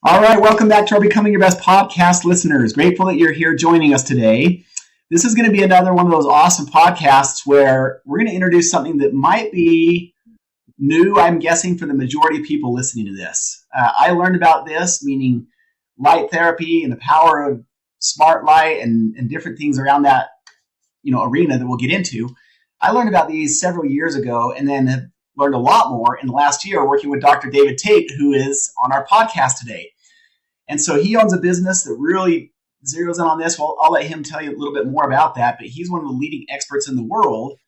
All right, welcome back to our Becoming Your Best podcast listeners. Grateful that you're here joining us today. This is going to be another one of those awesome podcasts where we're going to introduce something that might be new, I'm guessing, for the majority of people listening to this. I learned about this, meaning light therapy and the power of smart light and different things around that arena that we'll get into. I learned about these several years ago and then have learned a lot more in the last year working with Dr. David Tate, who is on our podcast today. And so he owns a business that really zeroes in on this. Well, I'll let him tell you a little bit more about that, but he's one of the leading experts in the world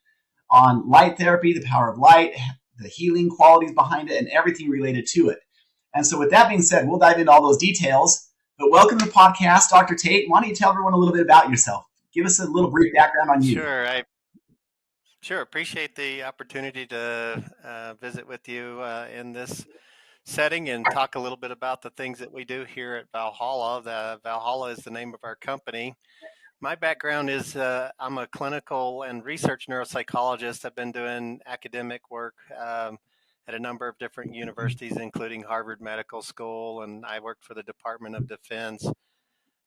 on light therapy, the power of light, the healing qualities behind it, and everything related to it. And so with that being said, we'll dive into all those details. But welcome to the podcast, Dr. Tate. Why don't you tell everyone a little bit about yourself? Give us a little brief background on you. Sure. Appreciate the opportunity to visit with you in this setting and talk a little bit about the things that we do here at Valhalla. Valhalla is the name of our company. My background is I'm a clinical and research neuropsychologist. I've been doing academic work at a number of different universities, including Harvard Medical School, and I worked for the Department of Defense.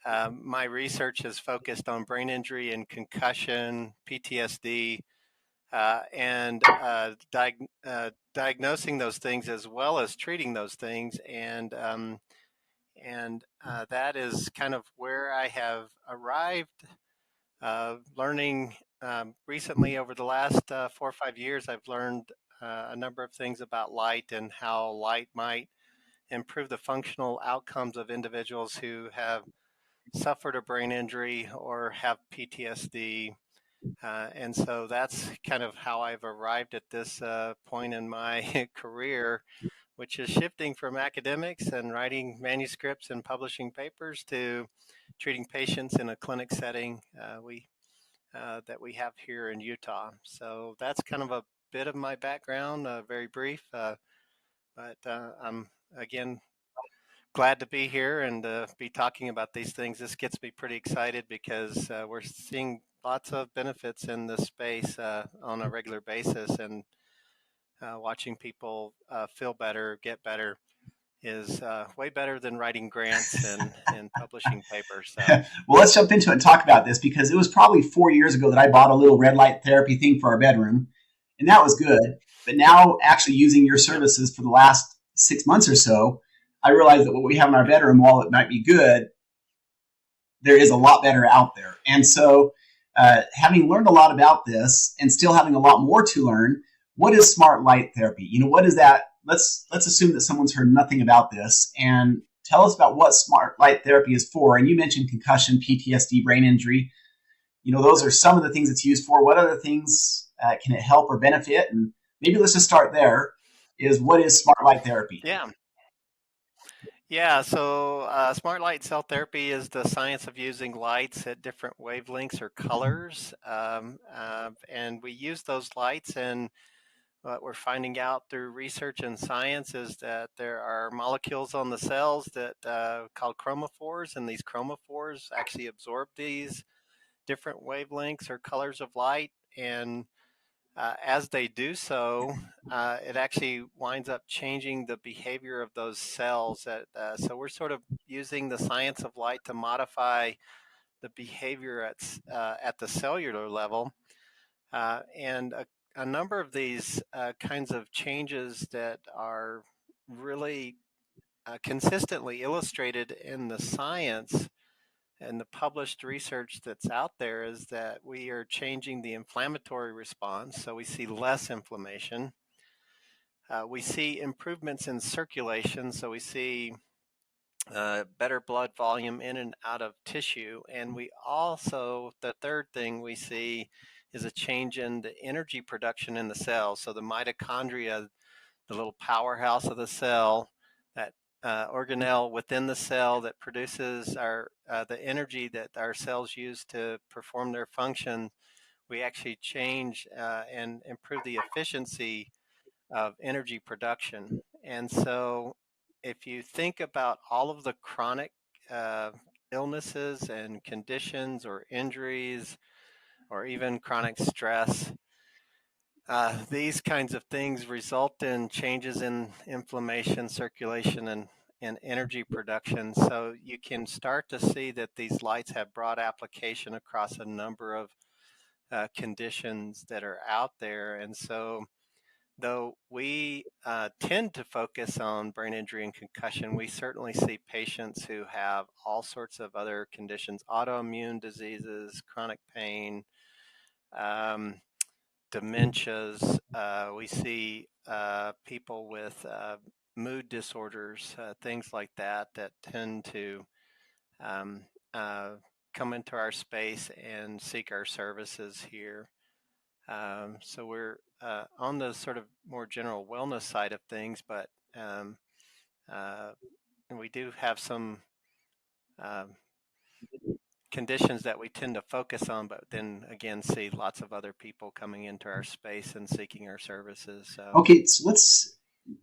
My research is focused on brain injury and concussion, PTSD, and diagnosing those things as well as treating those things. And that is kind of where I have arrived, learning recently over the last 4 or 5 years. I've learned a number of things about light and how light might improve the functional outcomes of individuals who have suffered a brain injury or have PTSD. And so that's kind of how I've arrived at this point in my career, which is shifting from academics and writing manuscripts and publishing papers to treating patients in a clinic setting that we have here in Utah. So that's kind of a bit of my background, very brief, but I'm, again, glad to be here and be talking about these things. This gets me pretty excited because we're seeing lots of benefits in this space on a regular basis, and watching people feel better, get better is way better than writing grants and publishing papers. So. Well, let's jump into it and talk about this because it was probably 4 years ago that I bought a little red light therapy thing for our bedroom, and that was good. But now actually using your services for the last 6 months or so, I realized that what we have in our bedroom, while it might be good, there is a lot better out there. And so having learned a lot about this and still having a lot more to learn, what is smart light therapy? What is that? Let's assume that someone's heard nothing about this and tell us about what smart light therapy is for. And you mentioned concussion, PTSD, brain injury. Those are some of the things it's used for. What other things can it help or benefit? And maybe let's just start there. What is smart light therapy? Yeah, so smart light cell therapy is the science of using lights at different wavelengths or colors. And we use those lights, and what we're finding out through research and science is that there are molecules on the cells that called chromophores, and these chromophores actually absorb these different wavelengths or colors of light. And as they do so, it actually winds up changing the behavior of those cells. So we're sort of using the science of light to modify the behavior at the cellular level. And a number of these kinds of changes that are really consistently illustrated in the science and the published research that's out there is that we are changing the inflammatory response. So we see less inflammation. We see improvements in circulation. So we see better blood volume in and out of tissue. And we also, the third thing we see is a change in the energy production in the cell. So the mitochondria, the little powerhouse of the cell, that organelle within the cell that produces the energy that our cells use to perform their function, we actually change and improve the efficiency of energy production. And so if you think about all of the chronic illnesses and conditions or injuries or even chronic stress, these kinds of things result in changes in inflammation, circulation, in energy production. So you can start to see that these lights have broad application across a number of conditions that are out there. And so, though we tend to focus on brain injury and concussion, we certainly see patients who have all sorts of other conditions, autoimmune diseases, chronic pain, um, dementias. We see people with mood disorders, things like that, that tend to um, uh, come into our space and seek our services here. So we're on the sort of more general wellness side of things, but um, uh, we do have some um conditions that we tend to focus on, but then again see lots of other people coming into our space and seeking our services. So Okay, so let's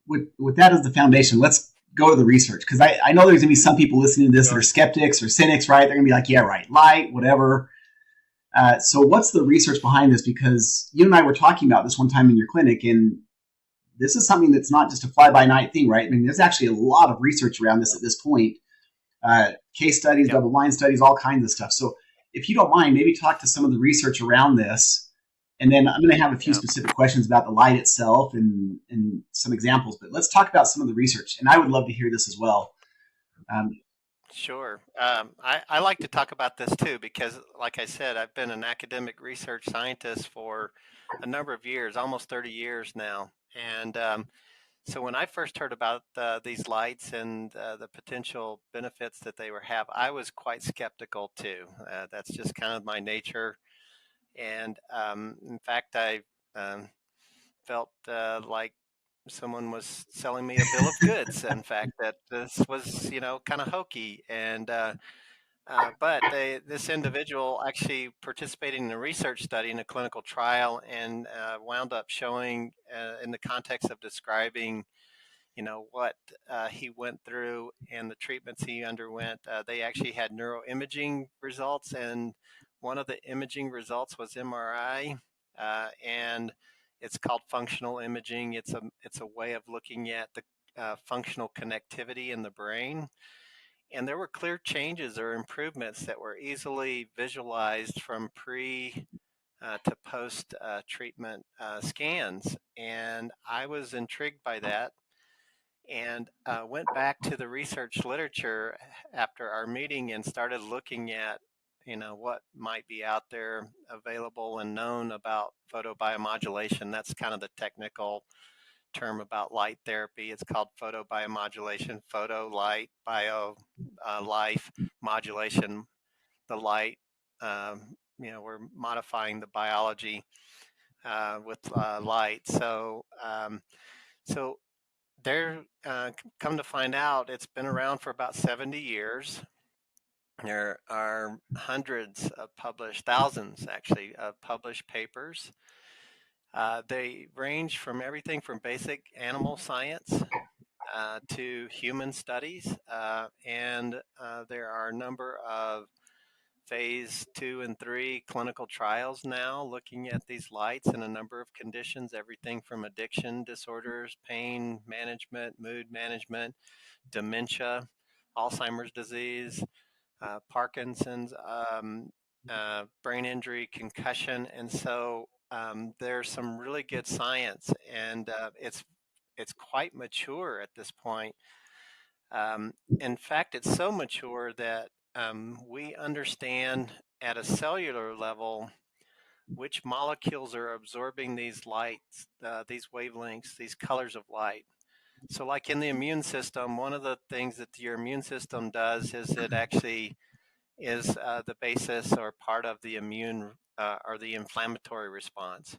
with that as the foundation, let's go to the research, because I know there's gonna be some people listening to this that are sure. skeptics or cynics, right? They're gonna be like, yeah, right, light, whatever. So what's the research behind this? Because you and I were talking about this one time in your clinic, and this is something that's not just a fly-by-night thing, right? I mean, there's actually a lot of research around this at this point. Case studies, Yep. double-blind studies, all kinds of stuff. So if you don't mind, maybe talk to some of the research around this, and then I'm going to have a few Yep. specific questions about the light itself and some examples. But let's talk about some of the research, and I would love to hear this as well. Um, Sure. I like to talk about this too because, like I said, I've been an academic research scientist for a number of years, almost 30 years now. And so when I first heard about these lights and the potential benefits that they were have, I was quite skeptical too. That's just kind of my nature. And in fact, I felt like someone was selling me a bill of goods. In fact, that this was, kind of hokey. And but this individual actually participated in a research study in a clinical trial and wound up showing, in the context of describing, what he went through and the treatments he underwent. They actually had neuroimaging results, and one of the imaging results was MRI, and it's called functional imaging. It's a way of looking at the functional connectivity in the brain, and there were clear changes or improvements that were easily visualized from pre to post treatment scans. And I was intrigued by that and went back to the research literature after our meeting and started looking at what might be out there available and known about photobiomodulation. That's kind of the technical term about light therapy. It's called photobiomodulation, photo light, bio life, modulation, the light. We're modifying the biology with light. So there, come to find out, it's been around for about 70 years. There are hundreds of published, thousands actually, of published papers. They range from everything from basic animal science to human studies, and there are a number of phase 2 and 3 clinical trials now looking at these lights in a number of conditions, everything from addiction disorders, pain management, mood management, dementia, Alzheimer's disease, Parkinson's, brain injury, concussion. And so there's some really good science, and it's quite mature at this point. In fact, it's so mature that we understand at a cellular level which molecules are absorbing these lights, these wavelengths, these colors of light. So, like in the immune system, one of the things that your immune system does is it actually is the basis or part of the immune or the inflammatory response.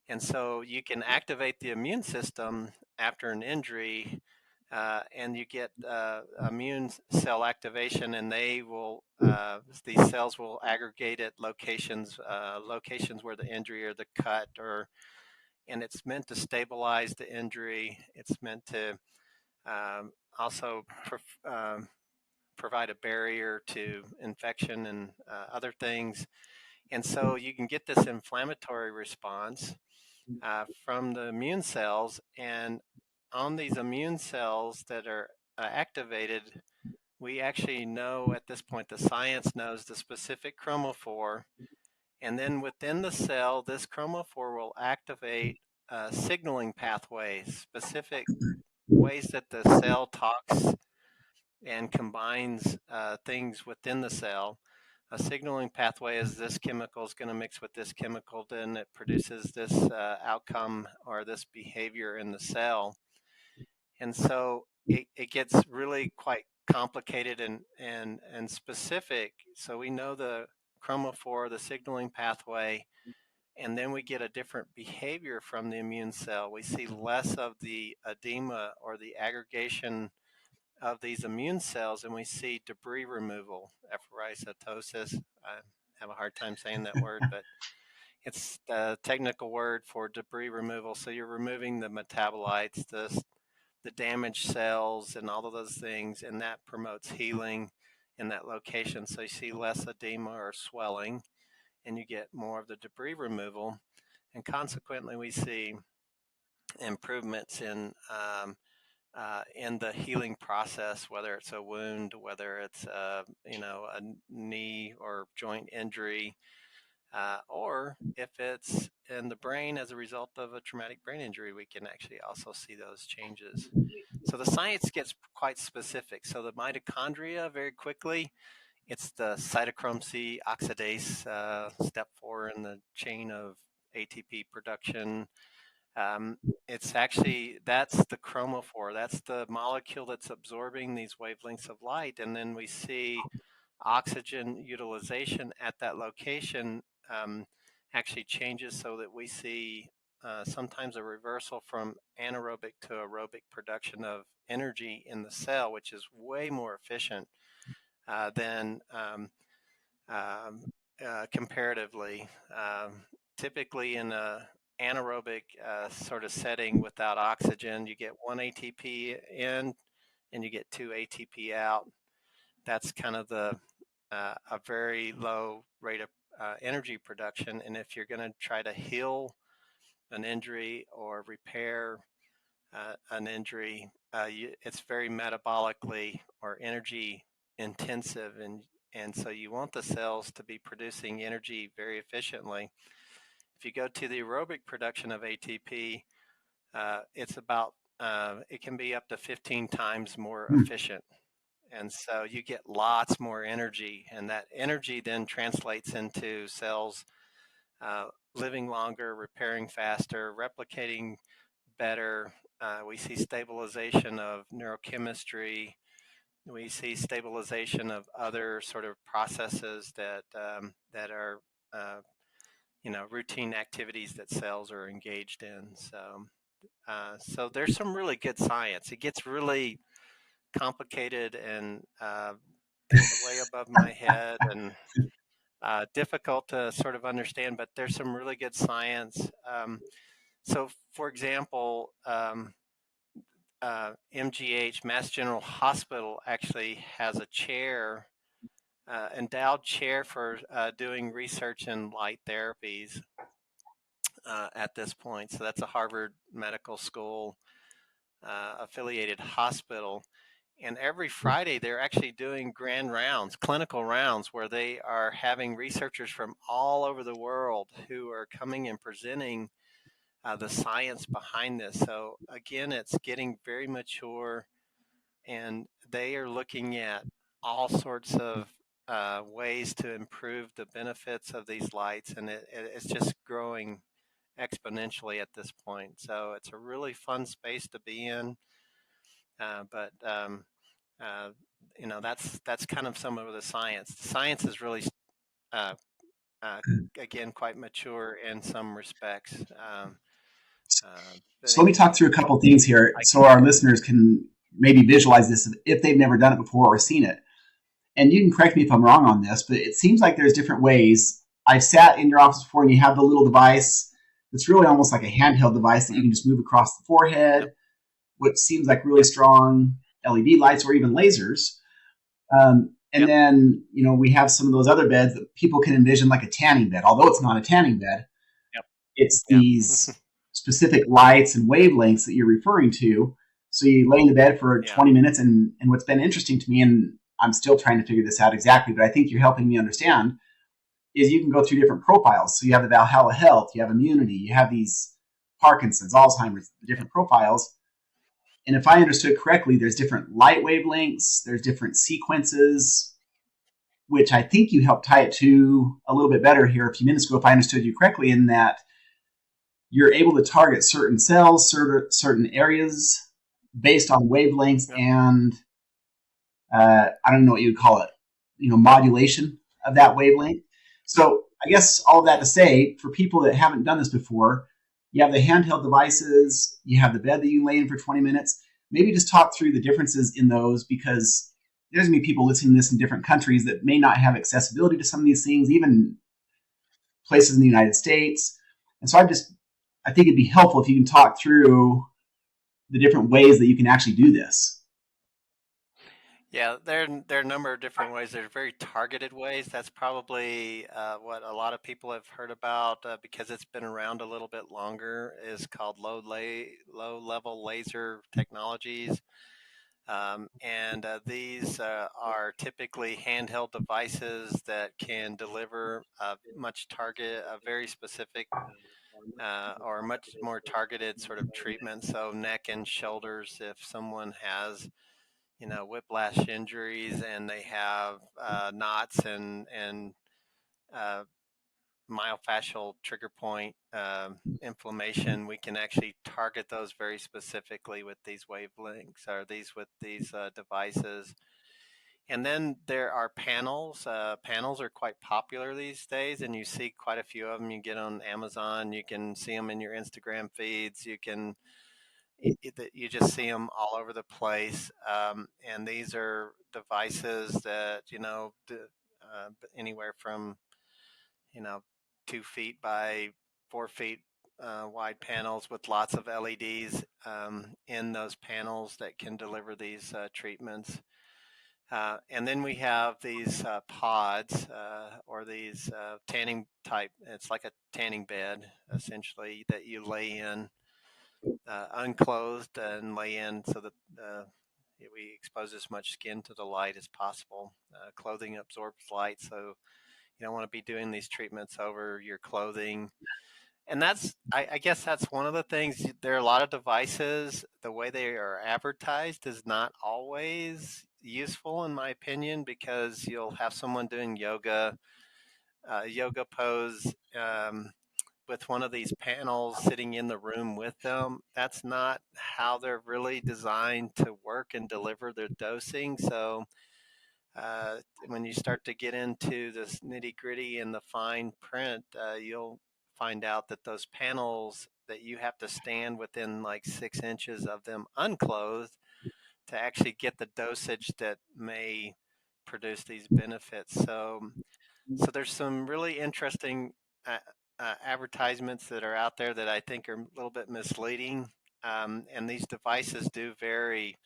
And so you can activate the immune system after an injury, and you get immune cell activation, and these cells will aggregate at locations where the injury or the cut, and it's meant to stabilize the injury. It's meant to also provide a barrier to infection and other things. And so you can get this inflammatory response from the immune cells. And on these immune cells that are activated, we actually know at this point, the science knows the specific chromophore, and then within the cell, this chromophore will activate signaling pathways, specific ways that the cell talks and combines things within the cell. A signaling pathway is this chemical is going to mix with this chemical, then it produces this outcome or this behavior in the cell. And so it gets really quite complicated and specific. So we know the chromophore, the signaling pathway, and then we get a different behavior from the immune cell. We see less of the edema or the aggregation of these immune cells, and we see debris removal, efferocytosis. I have a hard time saying that word, but it's the technical word for debris removal. So you're removing the metabolites, the damaged cells, and all of those things, and that promotes healing in that location. So you see less edema or swelling, and you get more of the debris removal, and consequently, we see improvements in the healing process, whether it's a wound, whether it's a knee or joint injury, or if it's in the brain as a result of a traumatic brain injury, we can actually also see those changes. So the science gets quite specific. So the mitochondria, very quickly, it's the cytochrome C oxidase, step 4 in the chain of ATP production. It's actually, that's the chromophore. That's the molecule that's absorbing these wavelengths of light. And then we see oxygen utilization at that location actually changes so that we see sometimes a reversal from anaerobic to aerobic production of energy in the cell, which is way more efficient than comparatively. Typically in a anaerobic sort of setting without oxygen, you get 1 ATP in and you get 2 ATP out. That's kind of a very low rate of energy production. And if you're going to try to heal an injury or repair an injury, it's very metabolically or energy intensive, and so you want the cells to be producing energy very efficiently. If you go to the aerobic production of ATP, it's about it can be up to 15 times more efficient. And so you get lots more energy, and that energy then translates into cells living longer, repairing faster, replicating better. We see stabilization of neurochemistry. We see stabilization of other sort of processes that are routine activities that cells are engaged in. So there's some really good science. It gets really complicated and way above my head and difficult to sort of understand, but there's some really good science. So, for example, MGH, Mass General Hospital, actually has a chair, endowed chair for doing research in light therapies at this point. So that's a Harvard Medical School affiliated hospital. And every Friday, they're actually doing grand rounds, clinical rounds, where they are having researchers from all over the world who are coming and presenting the science behind this. So again, it's getting very mature, and they are looking at all sorts of ways to improve the benefits of these lights, and it's just growing exponentially at this point. So it's a really fun space to be in. But that's kind of some of the science. The science is really, uh, again, quite mature in some respects. So let me talk through a couple things here so our listeners can maybe visualize this if they've never done it before or seen it. And you can correct me if I'm wrong on this, but it seems like there's different ways. I've sat in your office before and you have the little device. It's really almost like a handheld device that you can just move across the forehead, which seems like really strong LED lights or even lasers. Then, we have some of those other beds that people can envision like a tanning bed, although it's not a tanning bed. It's these specific lights and wavelengths that you're referring to. So you lay in the bed for Yeah. 20 minutes, and what's been interesting to me, and I'm still trying to figure this out exactly, but I think you're helping me understand, is you can go through different profiles. So you have the Valhalla Health, you have immunity, you have these Parkinson's, Alzheimer's, the different profiles. And if I understood correctly, there's different light wavelengths, there's different sequences, which I think you helped tie it to a little bit better here a few minutes ago, if I understood you correctly, in that you're able to target certain cells, certain areas based on wavelengths Yep. and I don't know what you would call it, modulation of that wavelength. So I guess all of that to say, for people that haven't done this before, you have the handheld devices, you have the bed that you lay in for 20 minutes. Maybe just talk through the differences in those, because there's going to be people listening to this in different countries that may not have accessibility to some of these things, even places in the United States. And so I think it'd be helpful if you can talk through the different ways that you can actually do this. Yeah, there are a number of different ways. There's very targeted ways. That's probably what a lot of people have heard about because it's been around a little bit longer. Is called low level laser technologies, and these are typically handheld devices that can deliver a very specific or much more targeted sort of treatment. So neck and shoulders, if someone has whiplash injuries and they have knots and uh, myofascial trigger point inflammation, we can actually target those very specifically with these wavelengths or these devices. And then there are panels. Panels are quite popular these days, and you see quite a few of them. You get on Amazon, you can see them in your Instagram feeds. You just see them all over the place, and these are devices that anywhere from 2 feet by 4 feet wide panels with lots of LEDs in those panels that can deliver these treatments. And then we have these pods or these tanning type. It's like a tanning bed essentially that you lay in unclothed and lay in so that we expose as much skin to the light as possible. Clothing absorbs light, so you don't want to be doing these treatments over your clothing. And I guess that's one of the things. There are a lot of devices. The way they are advertised is not always useful, in my opinion, because you'll have someone doing yoga pose. With one of these panels sitting in the room with them. That's not how they're really designed to work and deliver their dosing. So when you start to get into this nitty gritty and the fine print, you'll find out that those panels that you have to stand within like 6 inches of them unclothed to actually get the dosage that may produce these benefits. So there's some really interesting uh, advertisements that are out there that I think are a little bit misleading. And these devices do vary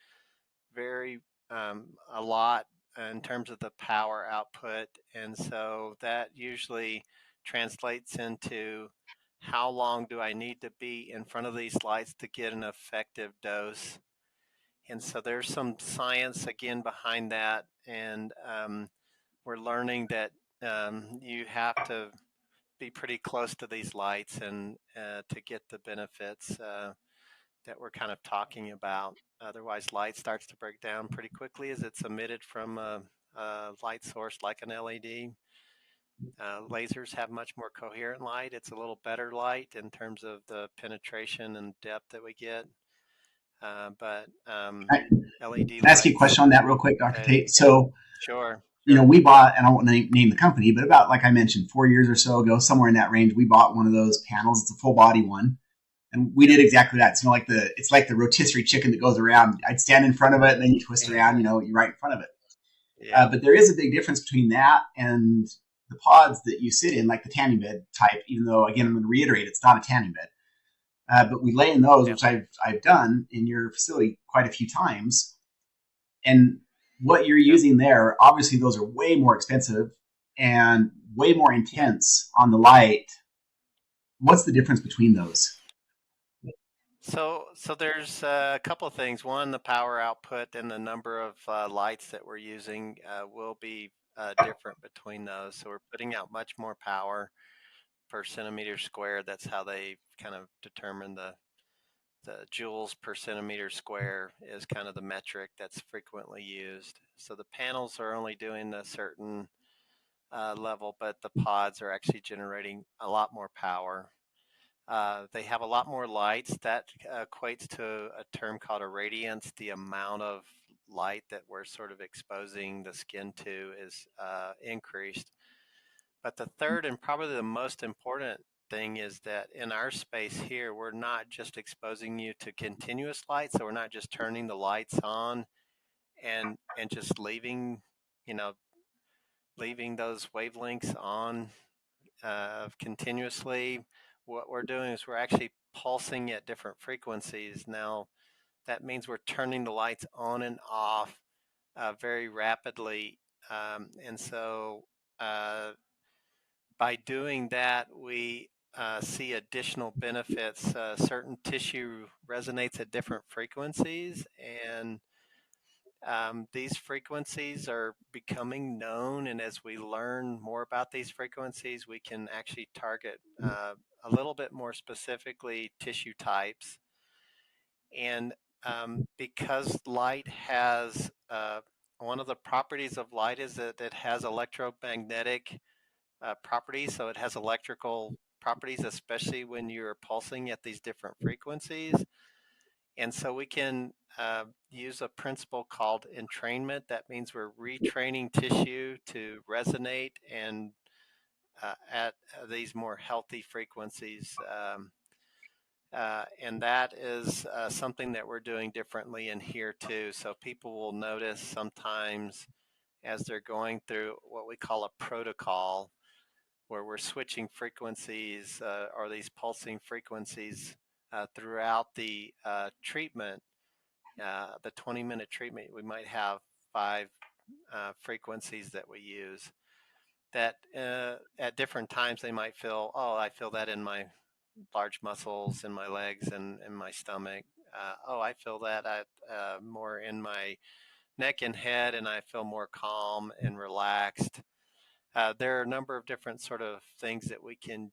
a lot in terms of the power output. And so that usually translates into how long do I need to be in front of these lights to get an effective dose. And so there's some science again behind that. And we're learning that you have to be pretty close to these lights and to get the benefits that we're kind of talking about. Otherwise, light starts to break down pretty quickly as it's emitted from a light source like an LED. Lasers have much more coherent light. It's a little better light in terms of the penetration and depth that we get. But LED Can I ask you a lights, question on that real quick, Dr. Tate? yeah, So, sure. we bought, and I won't name the company, but about, like I mentioned, 4 years or so ago, somewhere in that range, we bought one of those panels. It's a full body one. And we did exactly that. It's it's like the rotisserie chicken that goes around. I'd stand in front of it and then you twist around, you're right in front of it. Yeah. But there is a big difference between that and the pods that you sit in, like the tanning bed type, even though, again, I'm going to reiterate, it's not a tanning bed. But we lay in those, Yep. which I've done in your facility quite a few times. And what you're using there, obviously those are way more expensive and way more intense on the light. What's the difference between those? So there's a couple of things. One, the power output and the number of lights that we're using will be different between those. So we're putting out much more power per centimeter square. That's how they kind of determine the joules per centimeter square is kind of the metric that's frequently used. So the panels are only doing a certain level, but the pods are actually generating a lot more power. They have a lot more lights. That equates to a term called irradiance. The amount of light that we're sort of exposing the skin to is increased. But the third and probably the most important thing is that in our space here, we're not just exposing you to continuous light. So we're not just turning the lights on and just leaving, you know, leaving those wavelengths on continuously. What we're doing is we're actually pulsing at different frequencies. Now, that means we're turning the lights on and off very rapidly. And so by doing that, we see additional benefits. Certain tissue resonates at different frequencies, and these frequencies are becoming known, and as we learn more about these frequencies, we can actually target a little bit more specifically tissue types. And because light has one of the properties of light is that it has electromagnetic properties, so it has electrical properties, especially when you're pulsing at these different frequencies. And so we can use a principle called entrainment. That means we're retraining tissue to resonate and at these more healthy frequencies. And that is something that we're doing differently in here too. So people will notice sometimes as they're going through what we call a protocol, where we're switching frequencies or these pulsing frequencies throughout the treatment, the 20-minute treatment, we might have five frequencies that we use that at different times they might feel, oh, I feel that in my large muscles in my legs and in my stomach. Oh, I feel that more in my neck and head, and I feel more calm and relaxed. There are a number of different sort of things that we can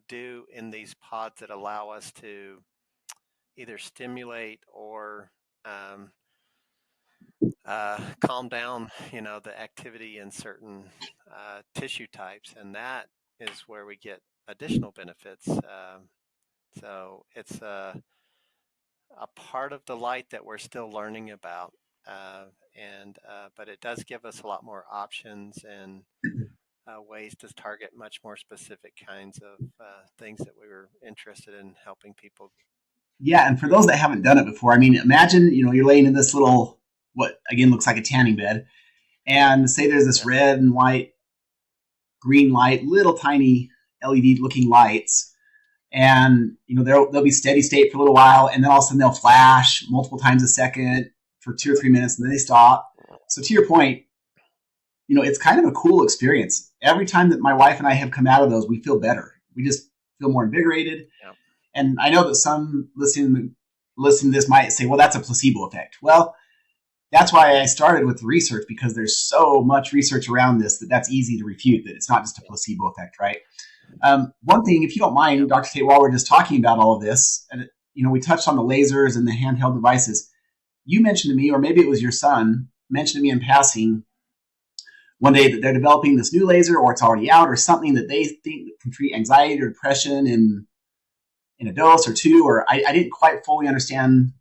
do in these pods that allow us to either stimulate or calm down, the activity in certain tissue types, and that is where we get additional benefits. So it's a part of the light that we're still learning about, and but it does give us a lot more options and ways to target much more specific kinds of things that we were interested in helping people. Yeah, and for those that haven't done it before, I mean, imagine you're laying in this little what again looks like a tanning bed, and say there's this Yep. red and white, green light, little tiny LED looking lights, and they'll be steady state for a little while, and then all of a sudden they'll flash multiple times a second for 2 or 3 minutes, and then they stop. So to your point, it's kind of a cool experience. Every time that my wife and I have come out of those, we feel better. We just feel more invigorated. Yep. And I know that some listening to this might say, well, that's a placebo effect. Well, that's why I started with the research, because there's so much research around this that's easy to refute that it's not just a placebo effect, right? One thing, if you don't mind, Yep. Dr. Tate, while we're just talking about all of this, and we touched on the lasers and the handheld devices. You mentioned to me, or maybe it was your son, mentioned to me in passing one day that they're developing this new laser, or it's already out, or something that they think can treat anxiety or depression in a dose or two, or I didn't quite fully understand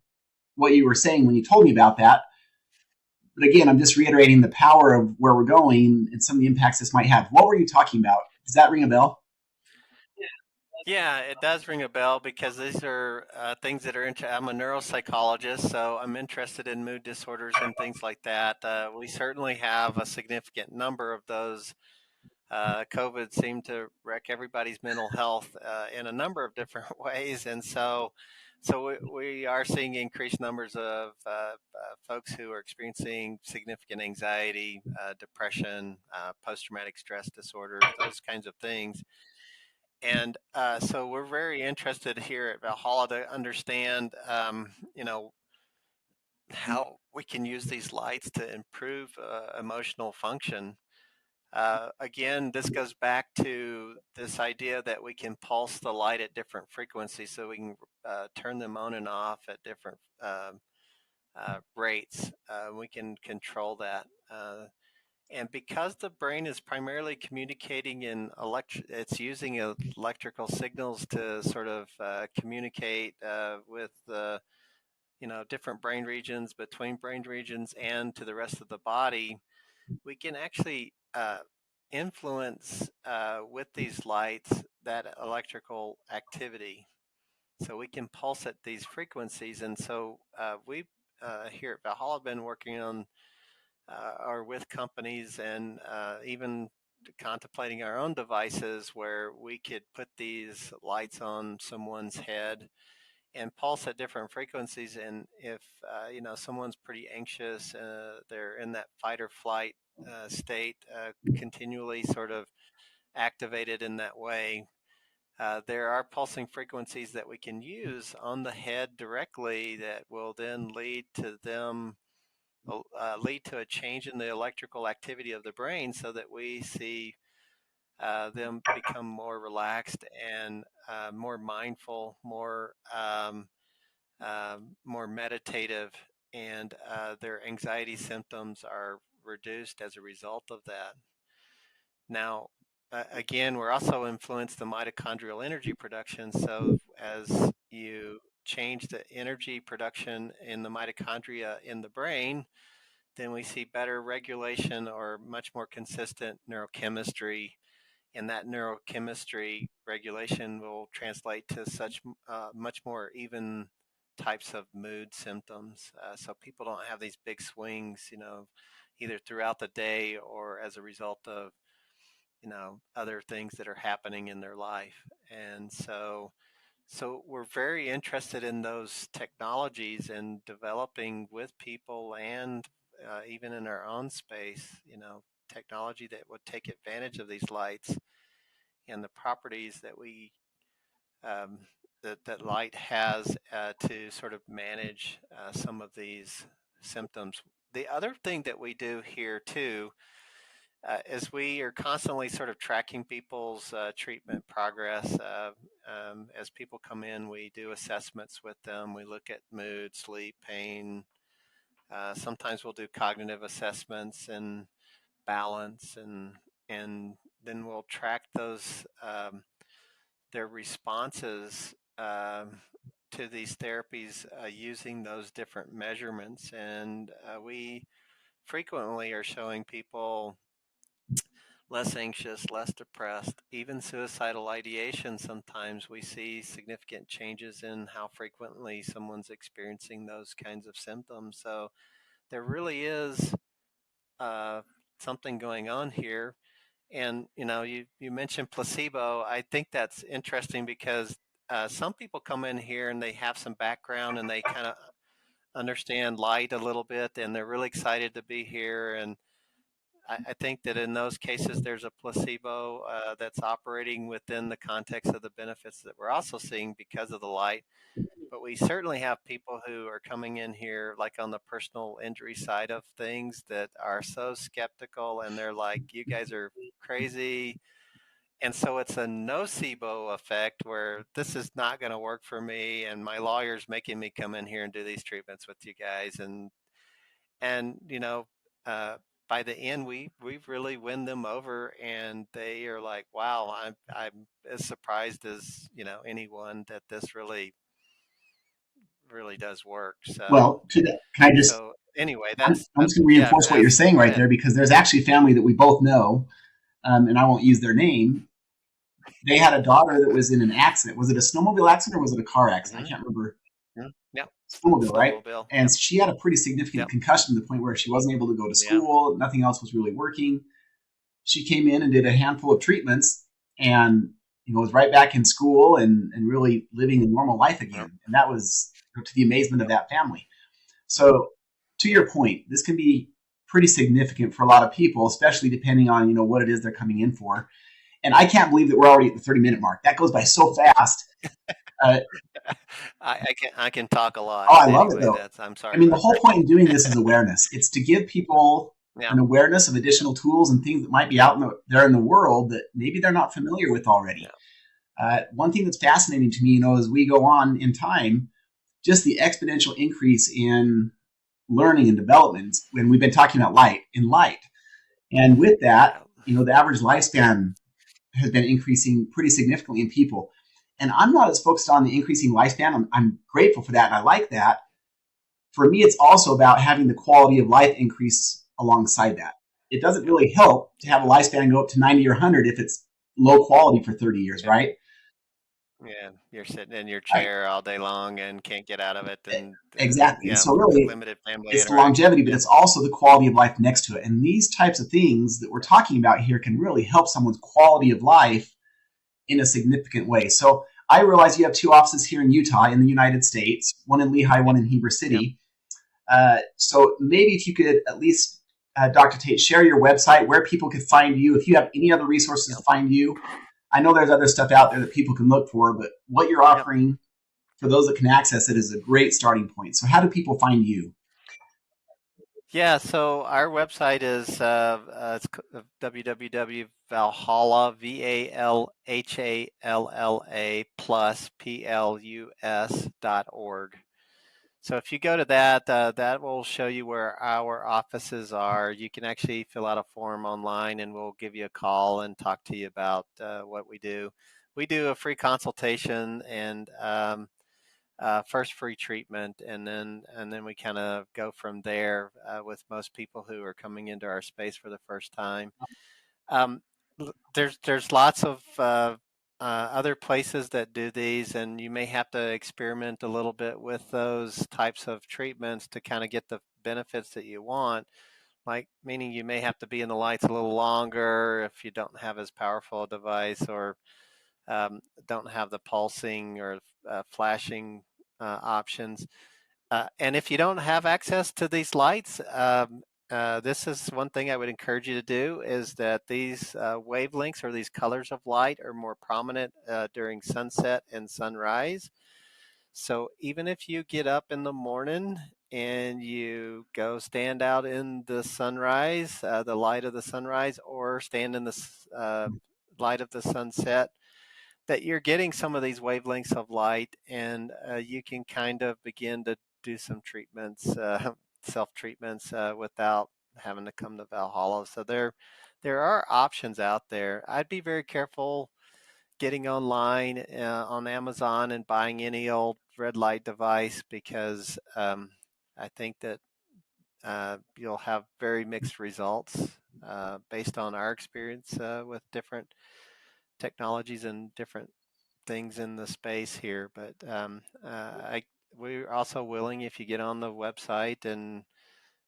what you were saying when you told me about that. But again, I'm just reiterating the power of where we're going and some of the impacts this might have. What were you talking about? Does that ring a bell? Yeah, it does ring a bell because these are things that are I'm a neuropsychologist, so I'm interested in mood disorders and things like that. We certainly have a significant number of those. COVID seemed to wreck everybody's mental health in a number of different ways, and so we are seeing increased numbers of folks who are experiencing significant anxiety, depression, post-traumatic stress disorders, those kinds of things. And so we're very interested here at Valhalla to understand, how we can use these lights to improve emotional function. Again, this goes back to this idea that we can pulse the light at different frequencies, so we can turn them on and off at different rates. We can control that. And because the brain is primarily communicating in it's using electrical signals to sort of communicate with the different brain regions, between brain regions, and to the rest of the body. We can actually influence with these lights that electrical activity. So we can pulse at these frequencies. And so we here at Valhalla have been working on or with companies, and even contemplating our own devices where we could put these lights on someone's head and pulse at different frequencies. And if someone's pretty anxious, they're in that fight or flight state, continually sort of activated in that way. There are pulsing frequencies that we can use on the head directly that will then lead to a change in the electrical activity of the brain, so that we see them become more relaxed and more mindful, more meditative, and their anxiety symptoms are reduced as a result of that. Now, again, we're also influenced the mitochondrial energy production. So as you change the energy production in the mitochondria in the brain, then we see better regulation or much more consistent neurochemistry. And that neurochemistry regulation will translate to such much more even types of mood symptoms. So people don't have these big swings, either throughout the day or as a result of, other things that are happening in their life. And so we're very interested in those technologies and developing with people, and even in our own space, technology that would take advantage of these lights and the properties that um, that light has to sort of manage some of these symptoms. The other thing that we do here too is we are constantly sort of tracking people's treatment progress. As people come in, we do assessments with them. We look at mood, sleep, pain. Sometimes we'll do cognitive assessments and balance, and then we'll track those their responses to these therapies using those different measurements. And we frequently are showing people less anxious, less depressed, even suicidal ideation. Sometimes we see significant changes in how frequently someone's experiencing those kinds of symptoms. So there really is uh, something going on here. And you mentioned placebo. I think that's interesting because some people come in here and they have some background and they kind of understand light a little bit, and they're really excited to be here. And I think that in those cases, there's a placebo that's operating within the context of the benefits that we're also seeing because of the light. But we certainly have people who are coming in here, like on the personal injury side of things, that are so skeptical, and they're like, "You guys are crazy." And so it's a nocebo effect where this is not going to work for me, and my lawyer's making me come in here and do these treatments with you guys. And uh, by the end, we really win them over, and they are like, wow, I'm as surprised as anyone that this really does work. So Well, to that, can I just? so anyway, I'm that's just going to yeah, reinforce what you're saying go right ahead. there, because there's actually a family that we both know, and I won't use their name. They had a daughter that was in an accident. Was it a snowmobile accident or was it a car accident? I Hmm. can't remember. Yep. Snowmobile, right? Snowmobile. And Yep. she had a pretty significant Yep. concussion to the point where she wasn't able to go to Yeah. school. Nothing else was really working. She came in and did a handful of treatments, and was right back in school and really living a normal life Yep. again. And that was to the amazement of Yep. that family. So, to your point, this can be pretty significant for a lot of people, especially depending on what it is they're coming in for. And I can't believe that we're already at the 30-minute mark. That goes by so fast. Uh, I can talk a lot. I love it Anyway, though. I'm I sorry mean, the about whole point in doing this is awareness. It's to give people yeah. an awareness of additional tools and things that might be out there in the world that maybe they're not familiar with already. One thing that's fascinating to me, as we go on in time, just the exponential increase in learning and development when we've been talking about light. And with that, the average lifespan has been increasing pretty significantly in people. And I'm not as focused on the increasing lifespan. I'm grateful for that, and I like that. For me, it's also about having the quality of life increase alongside that. It doesn't really help to have a lifespan go up to 90 or 100 if it's low quality for 30 years, right? Yeah, you're sitting in your chair all day long and can't get out of it, and exactly. So really, limited family it's the interaction. longevity, but it's also the quality of life next to it. And these types of things that we're talking about here can really help someone's quality of life in a significant way. So I realize you have 2 offices here in Utah in the United States, one in Lehi, one in Heber City. So maybe if you could at least, Dr. Tate, share your website, where people could find you, if you have any other resources to find you. I know there's other stuff out there that people can look for, but what you're offering for those that can access it is a great starting point. So how do people find you? Yeah, so our website is it's www.valhalla, VALHALLA plus PLUS.org. So if you go to that, that will show you where our offices are. You can actually fill out a form online, and we'll give you a call and talk to you about what we do. We do a free consultation and first free treatment, and then we kind of go from there with most people who are coming into our space for the first time. There's lots of other places that do these, and you may have to experiment a little bit with those types of treatments to kind of get the benefits that you want. Like, meaning you may have to be in the lights a little longer if you don't have as powerful a device, or don't have the pulsing or flashing options. And if you don't have access to these lights, this is one thing I would encourage you to do, is that these wavelengths or these colors of light are more prominent during sunset and sunrise. So even if you get up in the morning and you go stand out in the sunrise, the light of the sunrise, or stand in the light of the sunset, that you're getting some of these wavelengths of light, and you can kind of begin to do some treatments, self-treatments, without having to come to Valhalla. So there are options out there. I'd be very careful getting online on Amazon and buying any old red light device, because I think that you'll have very mixed results based on our experience with different technologies and different things in the space here. But we're also willing, if you get on the website and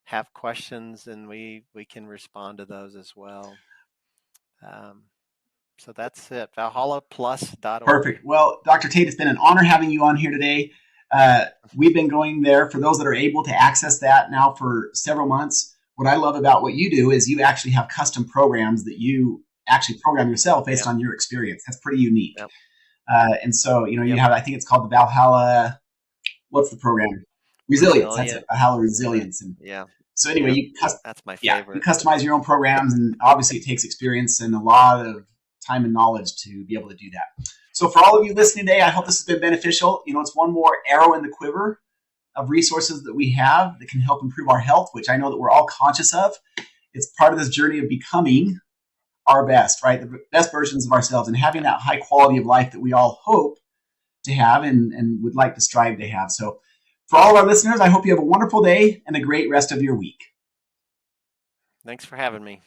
have questions, and we can respond to those as well. So that's it, valhallaplus.org. Perfect. Well, Dr. Tate, it's been an honor having you on here today. We've been going there for those that are able to access that now for several months. What I love about what you do is you actually have custom programs that you actually program yourself based on your experience. That's pretty unique. Yep. And so, you have, I think it's called the Valhalla, what's the program? Resilience. That's it. Valhalla Resilience. And so anyway, that's my favorite. You customize your own programs, and obviously it takes experience and a lot of time and knowledge to be able to do that. So for all of you listening today, I hope this has been beneficial. It's one more arrow in the quiver of resources that we have that can help improve our health, which I know that we're all conscious of. It's part of this journey of becoming our best, right? The best versions of ourselves, and having that high quality of life that we all hope to have and would like to strive to have. So for all of our listeners, I hope you have a wonderful day and a great rest of your week. Thanks for having me.